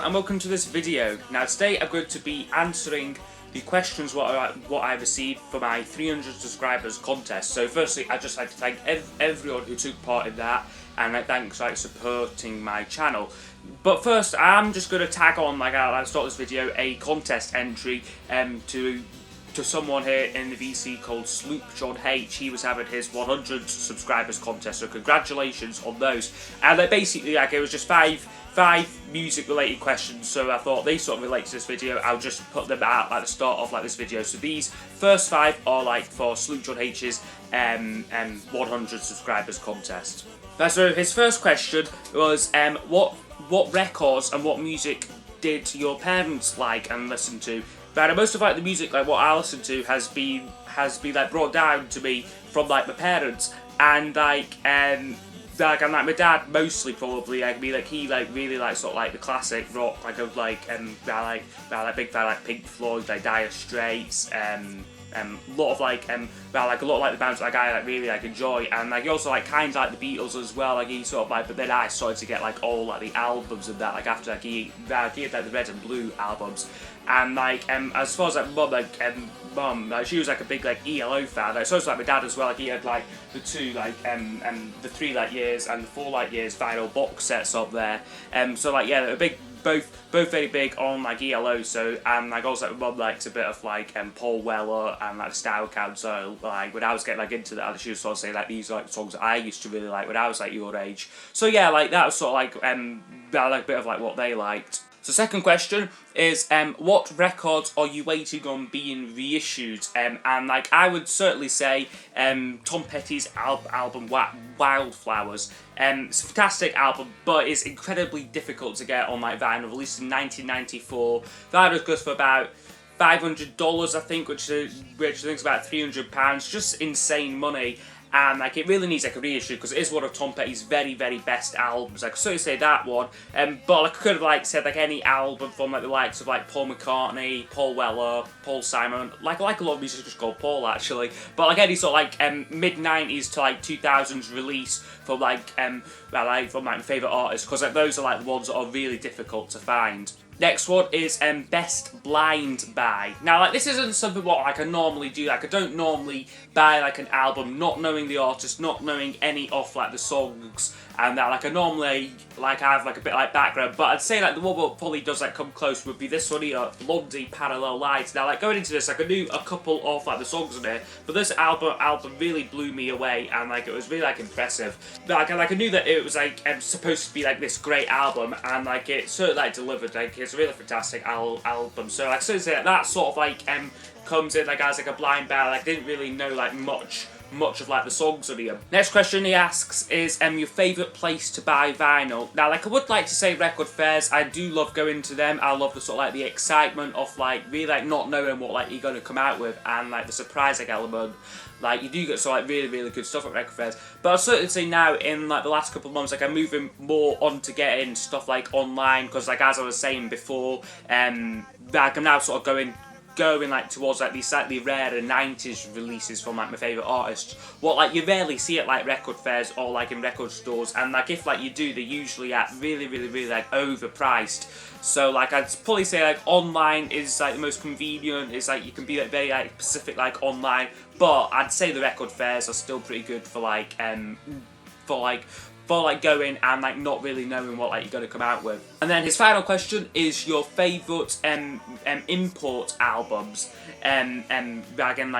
everyone and welcome to this video. Now today I'm going to be answering the questions what I received for my 300 subscribers contest. So firstly I'd just like to thank everyone who took part in that, and thanks for supporting my channel. But first I'm just going to tag on, I'll start this video, a contest entry to someone here in the VC called Sloop John H. He was having his 100 subscribers contest, so congratulations on those. And basically it was just five music related questions, so I thought they sort of relate to this video. I'll just put them out at the start of this video. So these first 5 are for Sloop John H's 100 subscribers contest. So his first question was what records and what music did your parents like and listen to? But most of the music what I listen to has been brought down to me from my parents, and my dad mostly probably he really likes sort of the classic rock, I big fan Pink Floyd, Dire Straits, a lot of the bands that I really enjoy, and he also kind of the Beatles as well. He sort of but then I started to get all the albums of that after he had the Red and Blue albums. And as far as mum, she was a big ELO fan. So was my dad as well. He had the 2 the 3 light years and the 4 light years vinyl box sets up there. So yeah, they're big, both very big on ELO. So and also my mum likes a bit of Paul Weller and the Stratocaster. So when I was getting into that, she was sort of saying these are songs that I used to really like when I was your age. So yeah, that was sort of a bit of what they liked. So second question is, what records are you waiting on being reissued? And I would certainly say Tom Petty's album Wildflowers. It's a fantastic album, but it's incredibly difficult to get on vinyl. Released in 1994. Vinyl goes for about $500, I think, which I think is about £300. Just insane money. And it really needs a reissue because it is one of Tom Petty's very, very best albums. I could certainly say that one. But I could have said any album from the likes of Paul McCartney, Paul Weller, Paul Simon, a lot of music just called Paul actually. But any sort of mid 90s to 2000s release from from my favourite artists, because those are the ones that are really difficult to find. Next one is Best Blind Buy. Now, this isn't something what I normally do. I don't normally buy an album not knowing the artist, not knowing any of the songs, and that I normally have a bit background. But I'd say the one that probably does come close would be this one here, Blondie Parallel Lines. Now, going into this, I knew a couple of the songs in there, but this album really blew me away, and it was really impressive. I knew that it was supposed to be this great album, and it certainly delivered. It's a really fantastic album. So I certainly say that sort of comes in as a blind buy. I didn't really know much of the songs on here. Next question he asks is your favourite place to buy vinyl. Now, I would like to say record fairs. I do love going to them. I love the sort of the excitement of really not knowing what you're going to come out with, and the surprising element. You do get really, really good stuff at record fairs. But I'll certainly say now, in the last couple of months, I'm moving more on to getting stuff online, because as I was saying before, I'm now sort of going towards these slightly rarer 90s releases from my favourite artists. What you rarely see at record fairs or in record stores, and if you do, they're usually at really, really, really overpriced. So I'd probably say online is the most convenient. It's you can be very specific online, but I'd say the record fairs are still pretty good for going and not really knowing what you're going to come out with. And then his final question is your favourite import albums again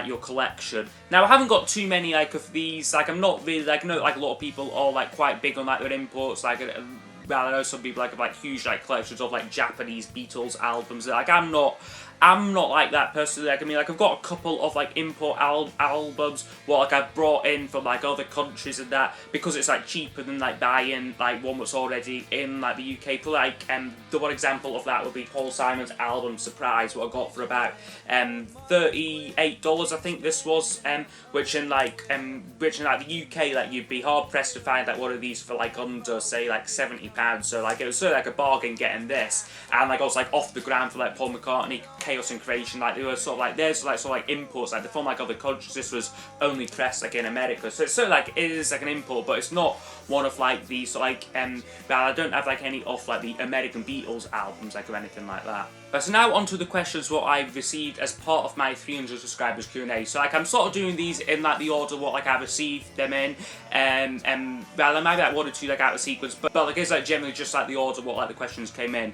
your collection. Now, I haven't got too many of these. I'm not really I know a lot of people are quite big on their imports. I know some people have huge collections of Japanese Beatles albums. I'm not like that personally. I've got a couple of import albums what I've brought in from other countries and that, because it's cheaper than buying one that's already in the UK. The one example of that would be Paul Simon's album Surprise, what I got for about $38, I think this was, which in the UK you'd be hard pressed to find one of these for under say £70. So it was sort of a bargain getting this, and also off the ground for Paul McCartney Chaos and Creation, like they were sort of like there's like sort of like imports, like the film like Other Countries. This was only pressed like in America, so it's sort of like it is like an import, but it's not one of like the sort of like well, I don't have like any of like the American Beatles albums like or anything like that. But so now on to the questions what I've received as part of my 300 subscribers Q&A. So like I'm sort of doing these in like the order what like I received them in, well there might be like one or two like out of sequence, but like it's like generally just like the order what like the questions came in.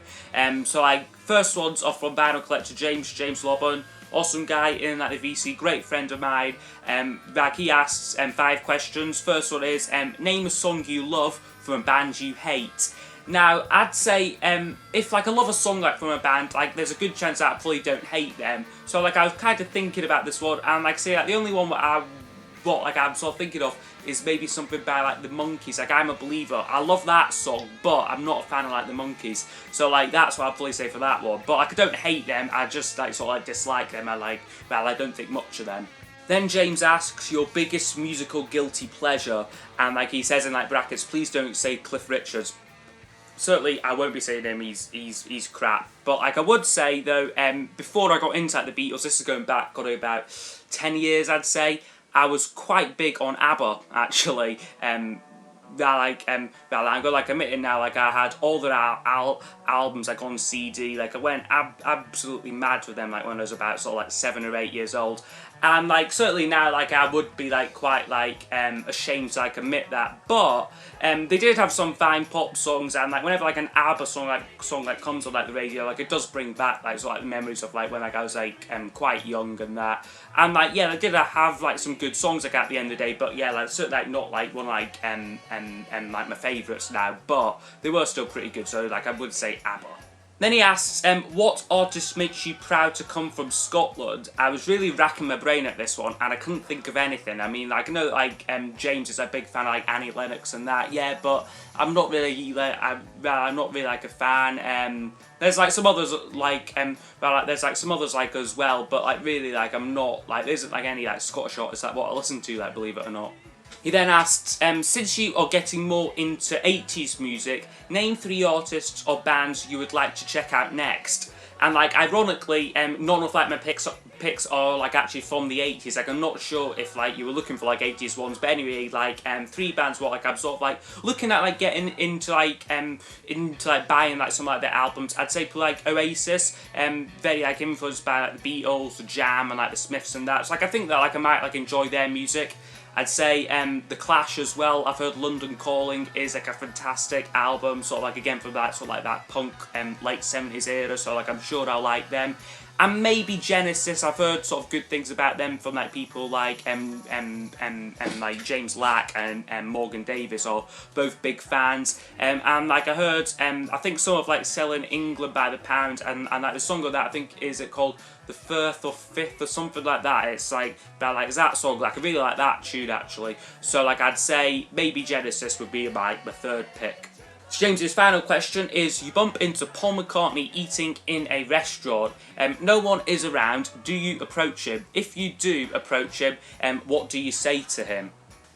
So like first ones are from Vinyl Collector James Lobban. Awesome guy in like the VC, great friend of mine. Like he asks 5 questions. First one is name a song you love from a band you hate. Now I'd say if like I love a song like from a band, like there's a good chance that I probably don't hate them. So like I was kind of thinking about this one, and like say like the only one that I'm sort of thinking of is maybe something by like the Monkees. Like I'm a Believer, I love that song, but I'm not a fan of like the Monkees. So like that's what I'd probably say for that one. But like I don't hate them, I just like sort of like dislike them. I don't think much of them. Then James asks your biggest musical guilty pleasure, and like he says in like brackets, please don't say Cliff Richards. Certainly, I won't be saying him. He's crap. But like I would say though, before I got into like, the Beatles, this is going back got about 10 years, I'd say. I was quite big on Abba actually. I'm gonna like admit it now. Like I had all their albums like on CD. Like I went absolutely mad with them. Like when I was about sort of like 7 or 8 years old. And like certainly now, like I would be like quite like ashamed to like admit that, but they did have some fine pop songs, and like whenever like an Abba song like comes on like the radio, like it does bring back like sort of like the memories of like when like I was like quite young and that, and like yeah, they did have like some good songs like at the end of the day, but yeah, like certainly like not like one like like my favourites now, but they were still pretty good, so like I would say Abba. Then he asks, what artist makes you proud to come from Scotland? I was really racking my brain at this one, and I couldn't think of anything. I mean, like, I know, like, James is a big fan of, like, Annie Lennox and that, yeah, but I'm not really, like, I'm not really, like, a fan. There's, like, some others, like, there's, like, some others, like, as well, but, like, really, like, I'm not, like, there isn't, like, any, like, Scottish artists, like, what I listen to, like, believe it or not. He then asks, since you are getting more into 80s music, name 3 artists or bands you would like to check out next. And like ironically, none of like my picks are like actually from the 80s. Like I'm not sure if like you were looking for like 80s ones, but anyway, like 3 bands what like I'm sort of like looking at like getting into like buying like some like their albums. I'd say like Oasis, very like influenced by like the Beatles, the Jam, and like the Smiths and that. So like I think that like I might like enjoy their music. I'd say The Clash as well. I've heard London Calling is like a fantastic album, sort of like again from that sort of like that punk late 70s era, so like I'm sure I'll like them. And maybe Genesis, I've heard sort of good things about them from like people like like James Lack and Morgan Davis are both big fans. And like I heard, I think some of like Selling England by the Pound, and like the song of that I think is it called The Firth or Fifth or something like that. It's like that song. Like I really like that tune actually. So like I'd say maybe Genesis would be my 3rd pick. So James's final question is, you bump into Paul McCartney eating in a restaurant, no one is around, do you approach him? If you do approach him, what do you say to him?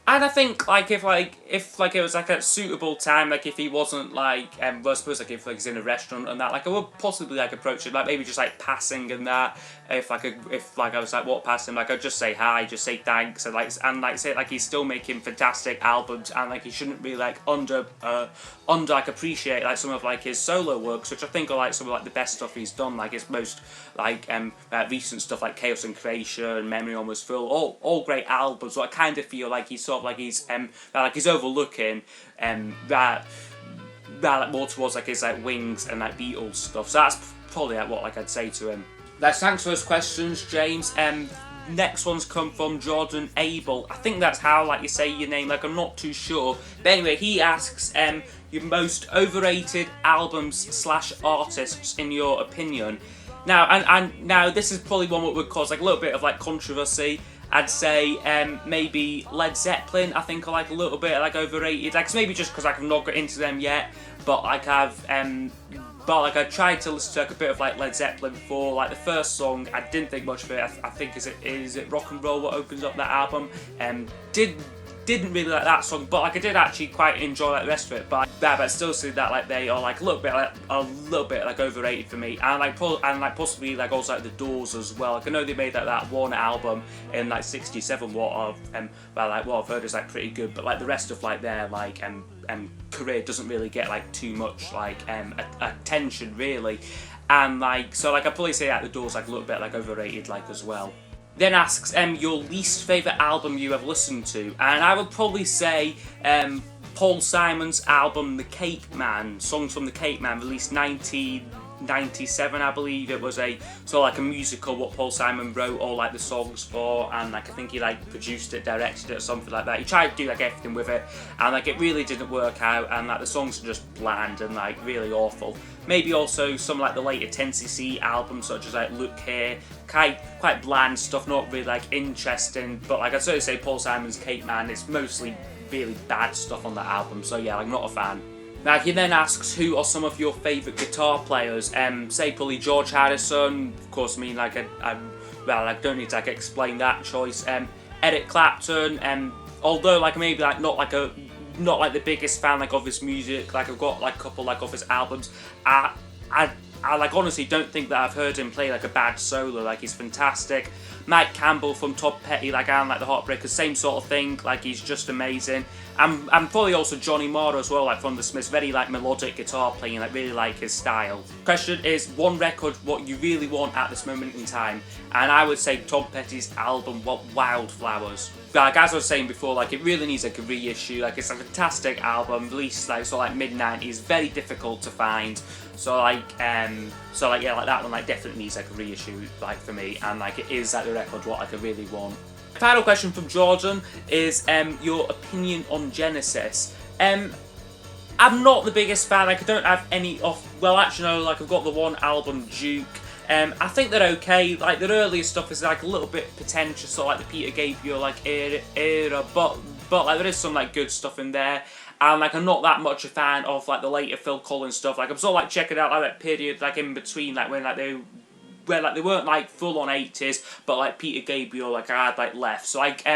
And I think like if it was like a suitable time, like if he wasn't like well I suppose like if like he's in a restaurant and that, like I would possibly like approach him, like maybe just like passing and that. If I was like walk past him, like I'd just say hi, just say thanks, and like say like he's still making fantastic albums, and like he shouldn't really like under like appreciate like some of like his solo works, which I think are like some of like the best stuff he's done, like his most like recent stuff like Chaos and Creation, Memory Almost Full, all great albums. So I kind of feel like he's sort of like he's overlooking that like more towards like his like Wings and like Beatles stuff. So that's probably like what like I'd say to him. Thanks for those questions, James. Next one's come from Jordan Abel. I think that's how like you say your name, like I'm not too sure. But anyway, he asks your most overrated albums / artists in your opinion. Now and now this is probably one that would cause like a little bit of like controversy. I'd say maybe Led Zeppelin, I think are like a little bit like overrated. Like maybe just because like, I've not got into them yet, but like I tried to listen to like a bit of like Led Zeppelin before. Like the first song, I didn't think much of it. I think is it Rock and Roll what opens up that album. Did didn't really like that song, but like I did actually quite enjoy like the rest of it. But I still see that like they are like a little bit like overrated for me, and like possibly like also like the Doors as well. Like I know they made that one album in like '67, what I've heard is like pretty good, but like the rest of like their like career doesn't really get like too much like attention really, and like so like I'd probably say that the Doors like a little bit like overrated like as well. Then asks your least favourite album you have listened to, and I would probably say Paul Simon's album The Cake Man, songs from The Cake Man, released 1997 I believe. It was a sort of like a musical what Paul Simon wrote all like the songs for, and like I think he like produced it, directed it, or something like that. He tried to do like everything with it, and like it really didn't work out, and like the songs are just bland and like really awful. Maybe also some like the later 10cc albums, such as like Look Here, quite bland stuff, not really like interesting. But like I'd certainly say Paul Simon's Cake Man, it's mostly really bad stuff on that album. So yeah, I'm not a fan. Now he then asks who are some of your favourite guitar players. Say probably George Harrison. Of course, I mean like I don't need to like explain that choice. Eric Clapton. Although like maybe like not like the biggest fan like of his music. Like I've got like a couple like of his albums. I like honestly don't think that I've heard him play like a bad solo. Like he's fantastic. Mike Campbell from Todd Petty, like and like the Heartbreakers, same sort of thing. Like he's just amazing. And probably also Johnny Marr as well, like from the Smiths, very like melodic guitar playing, like really like his style. Question is one record what you really want at this moment in time, and I would say Todd Petty's album Wildflowers. Like as I was saying before, like it really needs like a reissue. Like it's a fantastic album, released like sort of like mid-90s, very difficult to find. So like yeah, like that one like definitely needs like a reissue like for me, and like it is like the record what like I really want. Final question from Jordan is your opinion on Genesis. I'm not the biggest fan. Like I don't have any off. Well, actually no. Like I've got the one album Duke. I think they're okay. Like their earlier stuff is like a little bit pretentious, or like the Peter Gabriel like era, but like there is some like good stuff in there. And like I'm not that much a fan of like the later Phil Collins stuff. Like I'm sort of like checking out like that period like in between, like when like they weren't like full on 80s, but like Peter Gabriel like I had like left. So like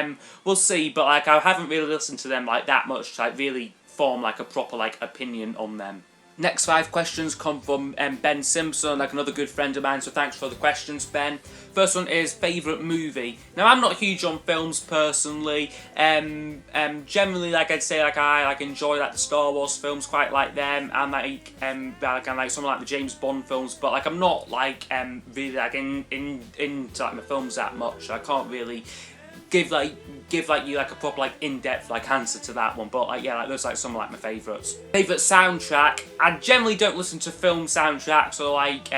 we'll see, but like I haven't really listened to them like that much to like really form like a proper like opinion on them. Next 5 questions come from Ben Simpson, like another good friend of mine, so thanks for the questions, Ben. First one is favourite movie. Now I'm not huge on films personally. Generally, like I'd say, like I like enjoy like the Star Wars films, quite like them, and like some like the James Bond films. But like I'm not like really like into like my films that much. I can't really give you like a proper like in-depth like answer to that one, but like yeah, like those like some of like my favourites. Favourite soundtrack, I generally don't listen to film soundtracks or like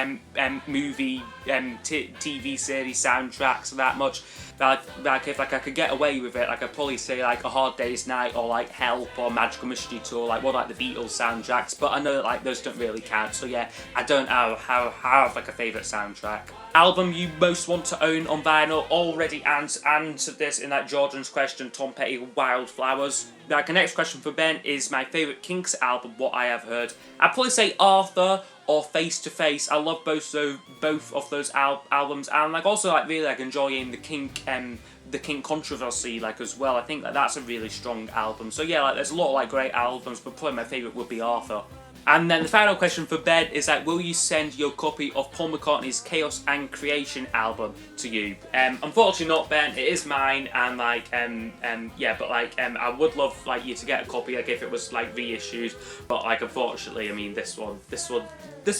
movie TV series soundtracks that much. Like if like I could get away with it, like I'd probably say like A Hard Day's Night or like Help or Magical Mystery Tour, like one like the Beatles soundtracks, but I know that like those don't really count, so yeah, I don't have like a favourite soundtrack. Album you most want to own on vinyl, already answered this in that Jordan's question, Tom Petty, Wildflowers. Like the next question for Ben is my favourite Kinks album, what I have heard. I'd probably say Arthur or Face to Face. I love both of those albums, and like also like really like enjoying the Kink Controversy like as well. I think that that's a really strong album. So yeah, like there's a lot of like great albums, but probably my favourite would be Arthur. And then the final question for Ben is like, will you send your copy of Paul McCartney's Chaos and Creation album to you? Unfortunately not, Ben. It is mine, and like yeah, but like I would love like you to get a copy, like if it was like reissued. But like unfortunately, I mean this one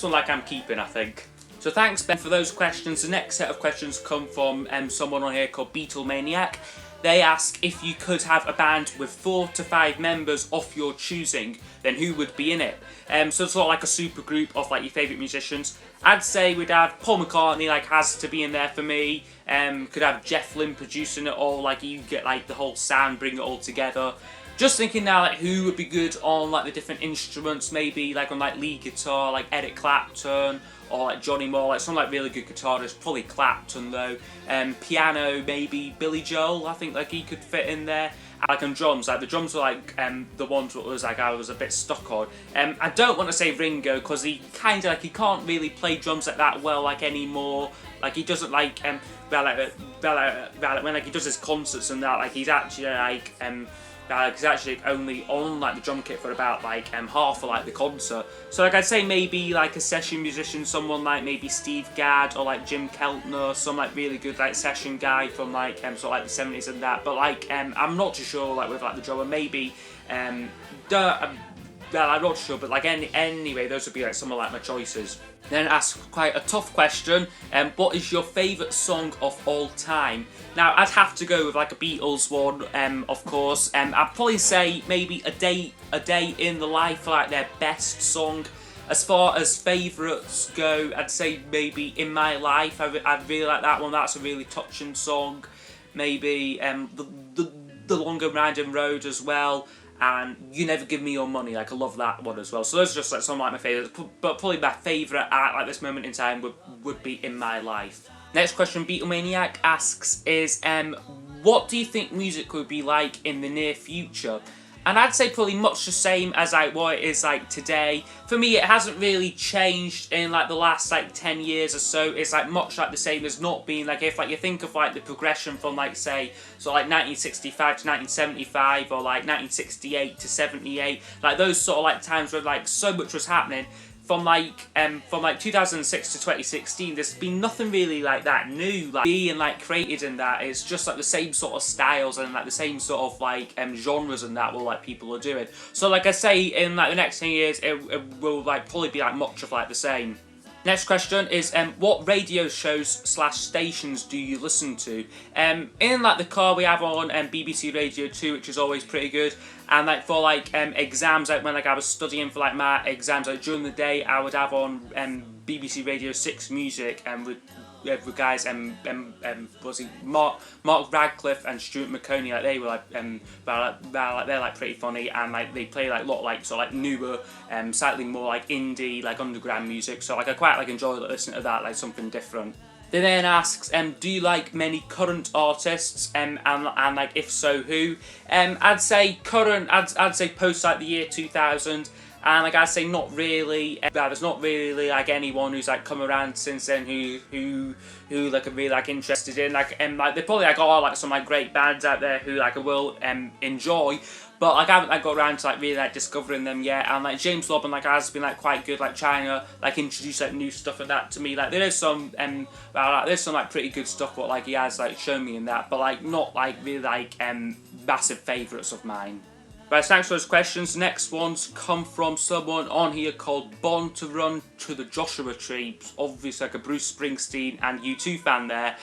like I'm keeping, I think. So thanks Ben for those questions. The next set of questions come from someone on here called Beatlemaniac. They ask if you could have a band with 4 to 5 members of your choosing, then who would be in it? So it's sort of like a super group of like your favourite musicians. I'd say we'd have Paul McCartney, like has to be in there for me. Could have Jeff Lynne producing it all, like you get like the whole sound, bring it all together. Just thinking now, like who would be good on like the different instruments, maybe like on like lead guitar, like Eric Clapton, or like Johnny Marr, like some like really good guitarists, probably Clapton though. Piano, maybe Billy Joel, I think like he could fit in there. Like on drums, like the drums were like the ones that was like I was a bit stuck on. I don't want to say Ringo because he kind of like he can't really play drums like that well like anymore. Like he doesn't like when like he does his concerts and that, like he's actually like He's actually only on like the drum kit for about like half of like the concert. So like I'd say maybe like a session musician, someone like maybe Steve Gadd or like Jim Keltner, some like really good like session guy from like sort of like the 70s and that. But like I'm not too sure like with like the drummer, maybe well, I'm not sure, but like anyway, those would be like some of like my choices. Then ask quite a tough question. What is your favourite song of all time? Now I'd have to go with like a Beatles one, of course. I'd probably say maybe a day in the life for like their best song. As far as favourites go, I'd say maybe In My Life. I really like that one. That's a really touching song. Maybe the Longer Winding Road as well. And You Never Give Me Your Money, like I love that one as well. So those are just like some of like my favourites, but probably my favourite at like this moment in time would be In My Life. Next question Beatlemaniac asks is, what do you think music would be like in the near future? And I'd say probably much the same as like what it is like today. For me, it hasn't really changed in like the last like 10 years or so. It's like much like the same as not being like, if like you think of like the progression from like say, so like 1965 to 1975 or like 1968 to 78, like those sort of like times where like so much was happening. From like 2006 to 2016, there's been nothing really like that new, like being like created in that. It's just like the same sort of styles and like the same sort of like genres and that like people are doing. So like I say, in like the next 10 years, it will like probably be like much of like the same. Next question is, what radio shows / stations do you listen to? In like the car we have on BBC Radio 2, which is always pretty good. And like for like exams, like when like I was studying for like my exams, like during the day I would have on BBC Radio 6 music and with guys was it Mark Radcliffe and Stuart McConey, like they were like they're like pretty funny, and like they play like a lot like so like newer slightly more like indie like underground music, so like I quite like enjoy listening to that, like something different. They then asks, do you like many current artists, and like if so, who? I'd say current. I'd say post like the year 2000, and like I'd say not really. There's not really like anyone who's like come around since then who like I'm really like interested in. Like like they probably like are like some like great bands out there who like I will enjoy. But like I haven't like got around to like really like discovering them yet, and like James Lobban like has been like quite good like trying to like introduce like new stuff and that to me. Like there is some there's some like pretty good stuff what like he has like shown me in that, but like not like really like massive favourites of mine. Right, thanks for those questions. The next ones come from someone on here called Born to Run to the Joshua Tree. Obviously like a Bruce Springsteen and U2 fan there.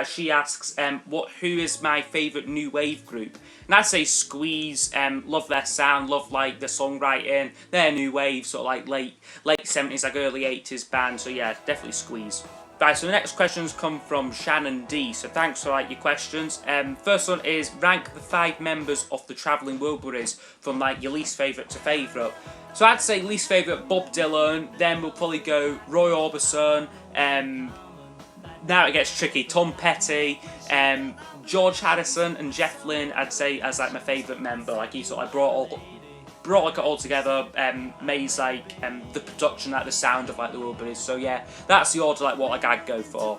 She asks, who is my favourite new wave group? And I'd say Squeeze. Love their sound, love like the songwriting. They're new wave, sort of like late 70s, like early 80s band. So yeah, definitely Squeeze. Right, so the next questions come from Shannon D. So thanks for like your questions. First one is, rank the 5 members of the Travelling Wilburys from like your least favourite to favourite. So I'd say least favourite Bob Dylan. Then we'll probably go Roy Orbison. Now it gets tricky. Tom Petty, George Harrison, and Jeff Lynne. I'd say as like my favourite member. Like he sort of brought like it all together, made like the production, like the sound of like the Wilburys. So yeah, that's the order like what like I'd go for.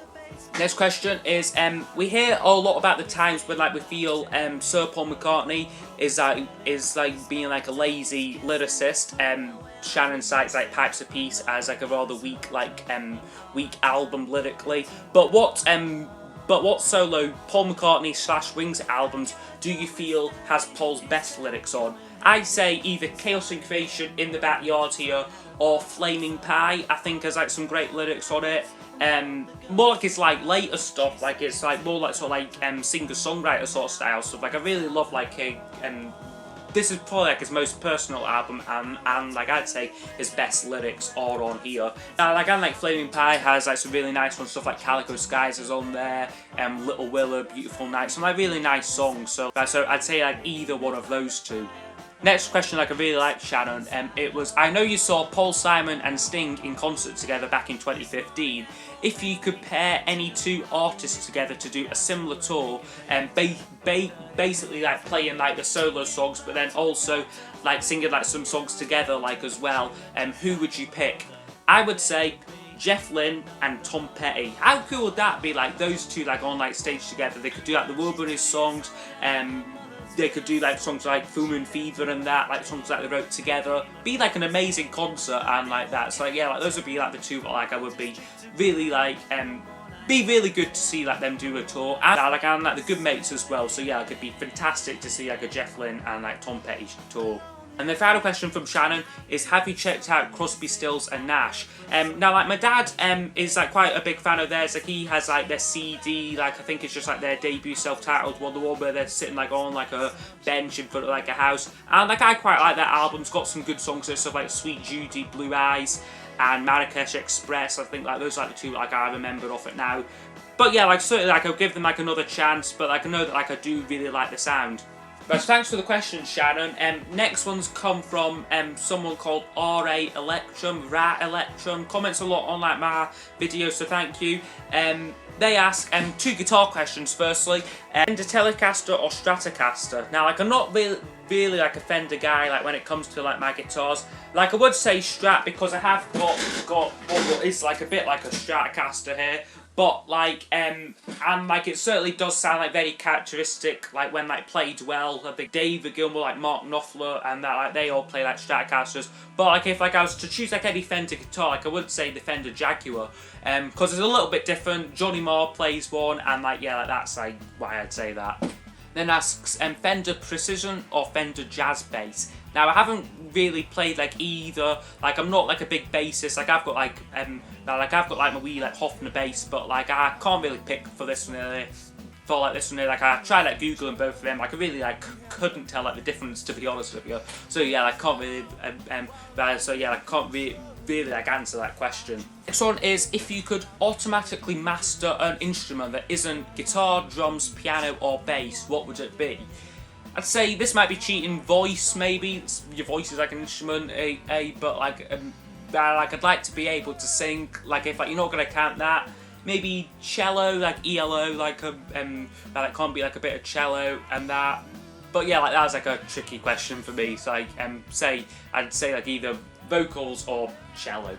Next question is, we hear a lot about the times when like we feel Sir Paul McCartney is like being like a lazy lyricist. Shannon cites like Pipes of Peace as like a rather weak album lyrically. But what solo Paul McCartney / Wings albums do you feel has Paul's best lyrics on? I'd say either Chaos and Creation, In the Backyard here, or Flaming Pie. I think has like some great lyrics on it. More like it's like later stuff, like it's like more like sort of like singer-songwriter sort of style stuff. Like I really love like this is probably like his most personal album, and like I'd say his best lyrics are on here. Like Flaming Pie has like some really nice ones, stuff like Calico Skies is on there, Little Willow, Beautiful Night, some like really nice songs. So I'd say like either one of those two. Next question, like I really like Shannon. It was, I know you saw Paul Simon and Sting in concert together back in 2015. If you could pair any 2 artists together to do a similar tour, basically like playing like the solo songs, but then also like singing like some songs together like as well, who would you pick? I would say Jeff Lynne and Tom Petty. How cool would that be? Like those two like on like stage together. They could do like the Wilburys songs, they could do like songs like Full Moon Fever and that, like songs that they wrote together, be like an amazing concert and like that. So like, yeah, like those would be like the two that like I would be really like be really good to see like them do a tour, and like the Good Mates as well. So yeah, it could be fantastic to see like a Jeff Lynne and like Tom Petty tour. And the final question from Shannon is, have you checked out Crosby, Stills and Nash? Now, like, my dad is like quite a big fan of theirs. Like, he has like their CD, like I think it's just like their debut self-titled one, the one where they're sitting like on like a bench in front of like a house. And like I quite like that album. It's got some good songs. There's stuff like Sweet Judy, Blue Eyes, and Marrakesh Express. I think like those are like the two like I remember off it now. But yeah, like certainly like I'll give them like another chance. But like I know that like I do really like the sound. But thanks for the question, Shannon. Next one's come from someone called R.A. Electrum, comments a lot on like my videos, so thank you. They ask two guitar questions. Firstly, Fender Telecaster or Stratocaster? Now, like I'm not really like a Fender guy like when it comes to like my guitars. Like I would say Strat because I have got what is like a bit like a Stratocaster here. But like and like it certainly does sound like very characteristic like when like played well. I think David Gilmour, like Mark Knopfler and that, like they all play like Stratocasters. But like if like I was to choose like any Fender guitar, like I would say the Fender Jaguar, because it's a little bit different. Johnny Marr plays one, and like yeah, like that's like why I'd say that. Then asks Fender Precision or Fender Jazz Bass. Now I haven't really played like either. Like I'm not like a big bassist. Like I've got like I've got like my wee like Hofner bass, but like I can't really pick for this one really. For like this one here, like I tried like googling both of them. Like I really like couldn't tell like the difference, to be honest with you. So yeah, I can't really so yeah, I can't really like answer that question. Next one is, if you could automatically master an instrument that isn't guitar, drums, piano or bass, what would it be? I'd say this might be cheating. Voice, maybe. Your voice is like an instrument, but like I'd like to be able to sing. Like if like you're not gonna count that, maybe cello, like ELO, like that can't be like a bit of cello and that. But yeah, like that was like a tricky question for me. So like I'd say like either vocals or cello.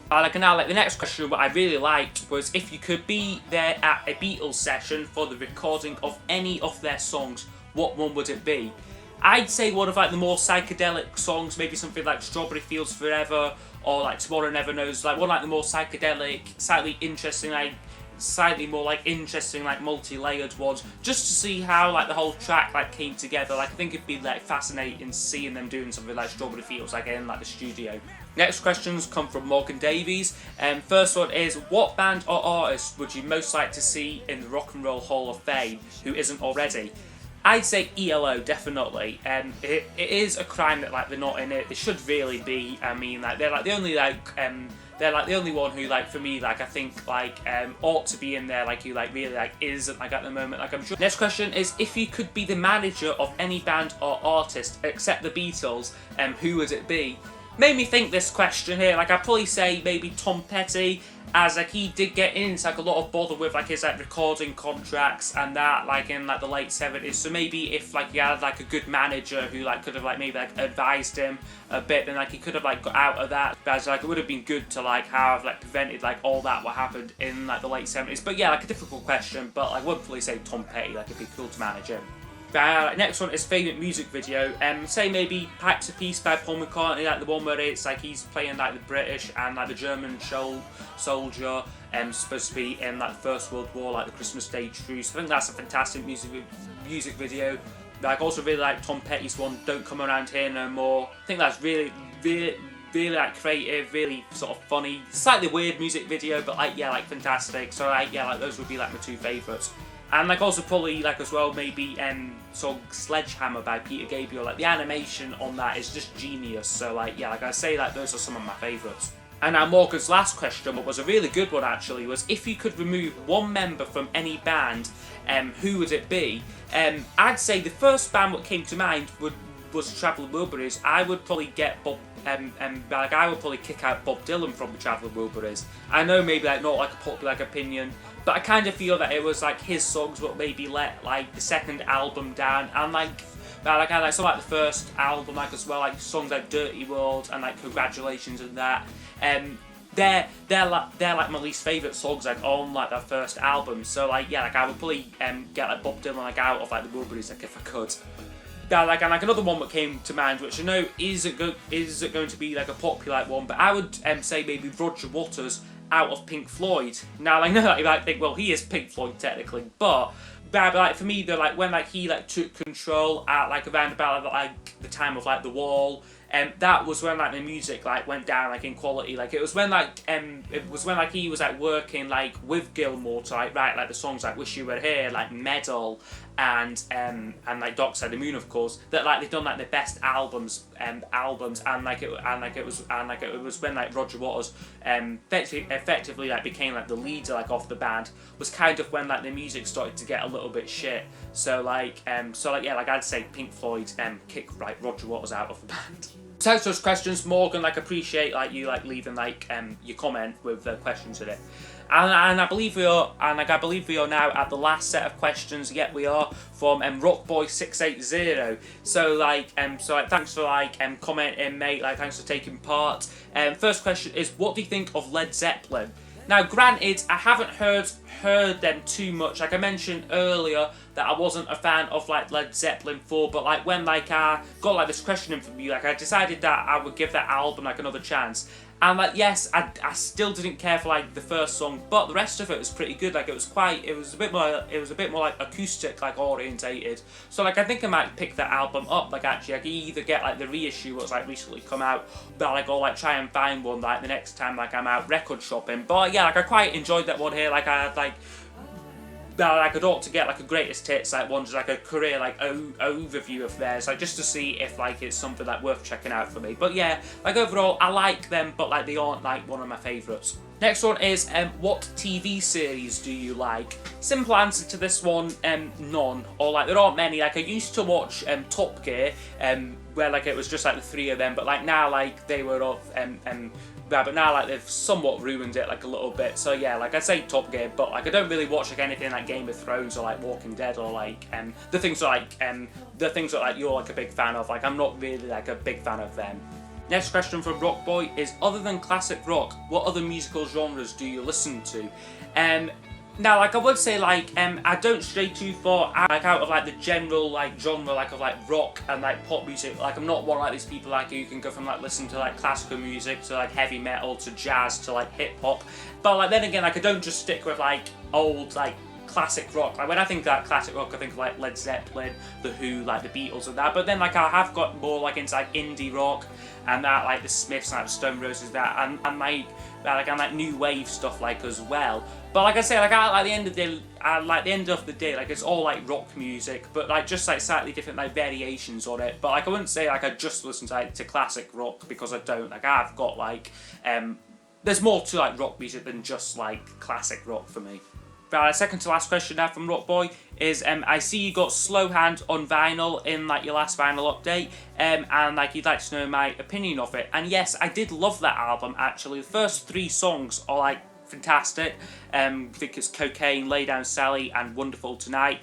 Like now, like the next question, what I really liked was, if you could be there at a Beatles session for the recording of any of their songs, what one would it be? I'd say one of like the more psychedelic songs, maybe something like Strawberry Fields Forever or like Tomorrow Never Knows, like one like the more psychedelic, slightly more like interesting, like multi-layered ones, just to see how like the whole track like came together. Like I think it'd be like fascinating seeing them doing something like Strawberry Fields like in like the studio. Next questions come from Morgan Davies. First one is, what band or artist would you most like to see in the Rock and Roll Hall of Fame who isn't already? I'd say ELO, definitely. It is a crime that like they're not in it. They should really be. I mean, like they're like the only one who like for me like I think like ought to be in there, like who like really like isn't like at the moment. Like I'm sure. Next question is, if you could be the manager of any band or artist except the Beatles, who would it be? Made me think this question here. Like I'd probably say maybe Tom Petty, as like he did get into like a lot of bother with like his like recording contracts and that like in like the late 70s. So maybe if like he had like a good manager who like could have like maybe like advised him a bit, then like he could have like got out of that. But like it would have been good to like have like prevented like all that what happened in like the late 70s. But yeah, like a difficult question, but I would probably say Tom Petty. Like it'd be cool to manage him. Next one is favourite music video. Say maybe Pipes of Peace by Paul McCartney, like the one where it's like he's playing like the British and like the German soldier supposed to be in like the First World War, like the Christmas Day truce. I think that's a fantastic music video. Like also really like Tom Petty's one, Don't Come Around Here No More. I think that's really like creative, really sort of funny, slightly weird music video, but like yeah, like fantastic. So like yeah, like those would be like my two favourites. And like also probably like as well maybe song Sledgehammer by Peter Gabriel. Like the animation on that is just genius. So like yeah, like I say like those are some of my favourites. And now Morgan's last question, what was a really good one actually, was if you could remove one member from any band, who would it be? I'd say the first band that came to mind was the Traveller Wilburys. I would probably get Bob. Like I would probably kick out Bob Dylan from the Traveller Wilburys. I know maybe like not like a popular like opinion, but I kind of feel that it was like his songs would maybe let like the second album down, and like I like some like the first album like as well, like songs like Dirty World and like Congratulations and that. they're like my least favourite songs like on like their first album. So like yeah, like I would probably get like Bob Dylan like out of like the Wilburys like if I could. Yeah, like, and like another one that came to mind, which I know isn't going to be like a popular one, but I would say maybe Roger Waters out of Pink Floyd. Now, like, I know that you might think, well, he is Pink Floyd technically, but like for me, they're like when like he like took control at like around about like the time of like The Wall. That was when like the music like went down like in quality. Like it was when like he was like working like with Gilmour to like write like the songs like Wish You Were Here, like Medal, and like Dark Side of the Moon, of course. That like they've done like the best albums, and it was when like Roger Waters effectively like became like the leader like of the band, was kind of when like the music started to get a little bit shit. So like yeah, like I'd say Pink Floyd kick like Roger Waters out of the band. Thanks for those questions, Morgan. Like appreciate like you like leaving like your comment with the questions in it. And I believe we are now at the last set of questions. Yet we are from Rockboy680. So like thanks for like commenting, mate. Like thanks for taking part. First question is, what do you think of Led Zeppelin? Now, granted, I haven't heard them too much. Like I mentioned earlier, that I wasn't a fan of like Led Zeppelin 4, but like when like I got like this question in from you, like I decided that I would give that album like another chance. And like yes, I still didn't care for like the first song, but the rest of it was pretty good. Like it was a bit more like acoustic like orientated. So like I think I might pick that album up. Like actually, I could either get like the reissue that's like recently come out, but like or like try and find one like the next time like I'm out record shopping. But yeah, like I quite enjoyed that one here. Like I had like. Like I'd ought to get like a greatest hits like one, just like a career like overview of theirs, like just to see if like it's something like worth checking out for me. But yeah, like overall I like them, but like they aren't like one of my favourites. Next one is what TV series do you like? Simple answer to this one, none. Or like there aren't many. Like I used to watch Top Gear, where like it was just like the three of them, but like now like they were off but now like they've somewhat ruined it like a little bit. So yeah, like I say Top Gear, but like I don't really watch like anything like Game of Thrones or like Walking Dead or like the things that like you're like a big fan of. Like I'm not really like a big fan of them. Next question from Rockboy is, other than classic rock, what other musical genres do you listen to? Now, like I would say, like I don't stray too far out of like the general like genre like of like rock and like pop music. Like I'm not one of like these people like who can go from like listening to like classical music to like heavy metal to jazz to like hip hop. But like then again, like I don't just stick with like old like classic rock. Like when I think like classic rock, I think of like Led Zeppelin, The Who, like the Beatles and that. But then like I have got more like into like indie rock and that, like the Smiths, like the Stone Roses, that and like new wave stuff like as well. But like I say, like at the end of the day, like it's all like rock music, but like just like slightly different like variations on it. But like I wouldn't say like I just listen to like to classic rock, because I don't. Like I've got like there's more to like rock music than just like classic rock for me. Right, second to last question now from Rockboy is, I see you got Slow Hand on vinyl in like your last vinyl update, and like you'd like to know my opinion of it. And yes, I did love that album actually. The first 3 songs are like fantastic. I think it's Cocaine, Lay Down Sally and Wonderful Tonight.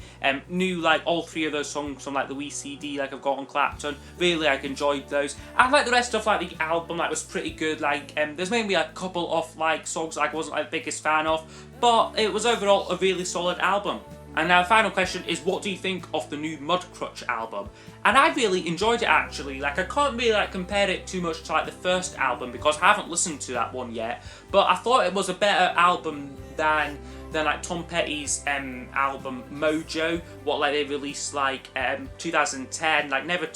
Knew like all 3 of those songs from like the wee CD like I've got on Clapton. Really like enjoyed those. And like the rest of like the album like was pretty good. Like there's maybe a couple of like songs like I wasn't like the biggest fan of, but it was overall a really solid album. And now the final question is, what do you think of the new Mudcrutch album? And I really enjoyed it actually. Like I can't really like compare it too much to like the first album because I haven't listened to that one yet. But I thought it was a better album than like Tom Petty's album Mojo, what like they released like 2010. Like never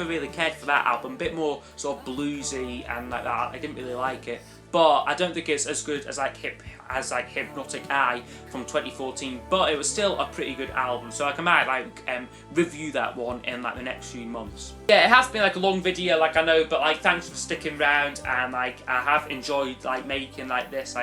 really cared for that album. A bit more sort of bluesy and like that. I didn't really like it. But I don't think it's as good as like Hypnotic Eye from 2014, but it was still a pretty good album, so like I might like review that one in like the next few months. Yeah, it has been like a long video, like I know, but like thanks for sticking around, and like I have enjoyed like making this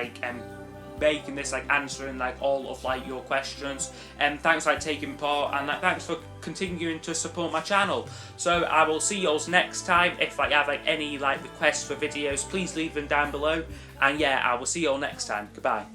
answering like all of like your questions, and thanks for like taking part, and like thanks for continuing to support my channel. So I will see you next time. If like you have like any like requests for videos, please leave them down below, and yeah, I will see you all next time. Goodbye.